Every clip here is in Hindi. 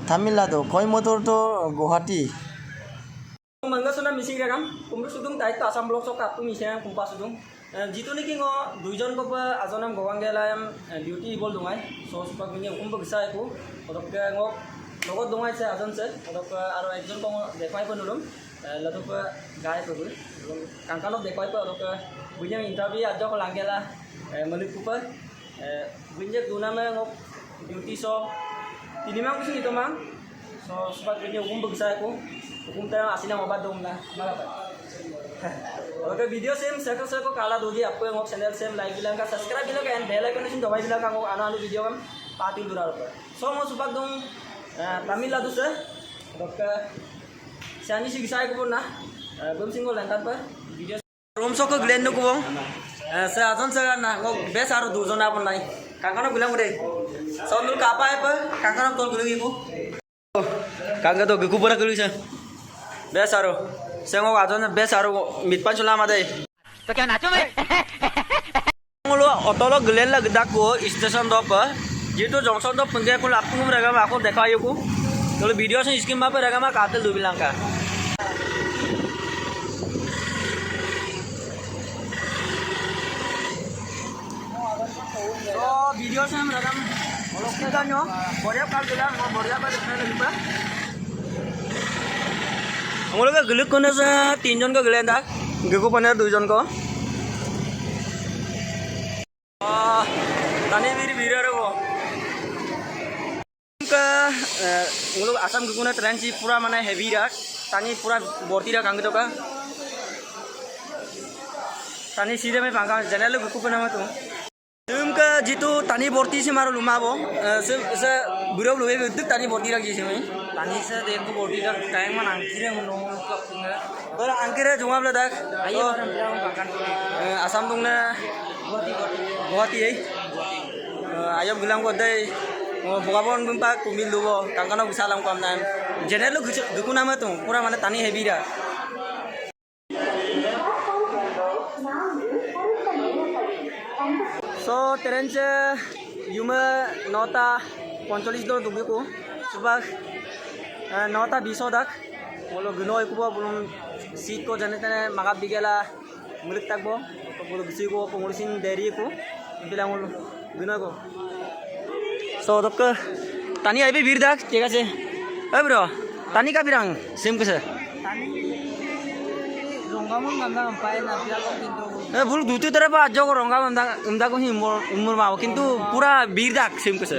तामिलनाडु कोयम्बटूर तो गुवाहाटी मंगा सुना मिसिंग रेगाम कुम्बु सुदुं दायित्व आसाम ब्लक सका तु मिसिं कुम्पा सुदुं जितु निकि ngo दुइजन को आजनम गवांगेलायम डिउटी इबल दंगाय सो सुपा बिनि कुम्बु गसायको ओदके ngo লগত दंगाय से आजन से ओदके आरो एकजन को देखाय पनुलुम लदुप गाय पबु कांकानो देखाय प ओदके बिनि इंटरव्यू आजो को लांगेला मलिकुप बिनि दुनामे ngo डिउटी सो तिनिमा कुसि नितमा सो सुपा बिनि Khumbu गसायको hukum terang aslinya obat dong lah, malah oke video sem saya ko kala dogi आपको yang channel sem like bilang ka subscribe bilang ka and bell icon isin dobai bilang ka anu video kan patin durar pa so mo supak dong Tamilnadu se oke siani si gisai ko na bom singo lantan pa video room so ko glen ko bong se ajon se na ko bes aro dujon apon nai kangkano bilang udah sondul ka apa pa kangkano tol guling ibu kangga to geku pura guling बेसारो सेंगो आजन बेसारो मिटपान चला मादे तो क्या नाचो मैं ngolo otolo gelen la gdak ko station dop jitu jongson dop punge ko lapung raga ma ko dekhayo ko tole video se scheme ma pe raga ma katel du bilang ka so video se हम raga olok ke ganyo boria kal bilang mo boria ba dekha lagi ba हम लोग गिलक कोने से 3 जन को गिले था गेको पने 2 जन को तानी वीर रे वो का हम लोग आसाम गेको ने ट्रेन सी पूरा माने हेवी रा तानी पूरा बोर्ती रा कांग तो का तानी सीधे में पांगा जनरल गेको पने मत तुम का जितु तानी बोर्ती से मारो लुमाबो से बुरो लुवे विद्युत तानी बोर्ती रा जिसे में तानी से देखो बोर्ती रा टाइम मन अंकिरे नो बर अंकिरे जुमा बले दाक आयो आसाम दंगना गुवाहाटी आयो बिलां को दे बगाबन बुंपा कुमिल दुबो कांकानो बिसालाम काम नाम जेनेरल गुकु नाम तो पूरा माने तानी हेवी रा सो ट्रेन से युमा 9:45 दो दुबे को सुबह 9:20 तक बोलो गनो को बोलो सीट को जने तने मागा बिगेला मुलक तक बो तो बोलो बिसी को पंगुरसिन देरी को बिलां बोलो गनो को सो तक तानी आइबे वीर दाक ठीक আছে ए ब्रो तानी का बिरां सेम कैसे रंगामन गंदा पाए ना बिला को किंतु ए बुल दुती तरफ आजो को रंगा उमदा को ही उमर माओ किंतु पूरा वीर दाक सेम कैसे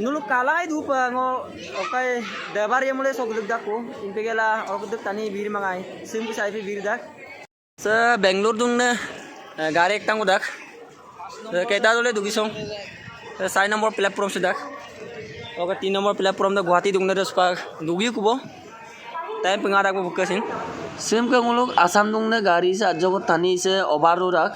नुलु कालाई धूप ngo okai debar ye mulai sok dak ko impegela orok tani bir mangai sim ku sai bir dak se Bangalore dung ne gare ek tang dak keta dole dugi song 6 number platform se dak oka 3 number platform da Guwahati dung ne spa dugi kubo time penga dak bu bukasin sim ka nguluk asam dung ne gari se ajo ko tani se overro dak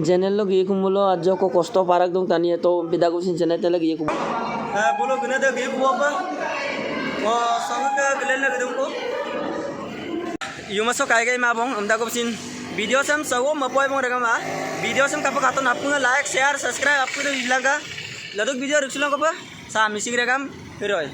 general लोग ये कुम्बलो आज को कष्ट पारक दं तानिए तो बिदा को सिन जेनेल लग ये कुम बोलो गने दे ये कुबो बा ओ संग का गले लग दं को युमसो काय गय मा बं हमदा को सिन वीडियो सम सगो मपोय बं रगा मा वीडियो सम काप कातो नापु लाइक शेयर सब्सक्राइब आपको इलागा लदुक वीडियो रुसलो को सा मिसिग रेगाम हिरोय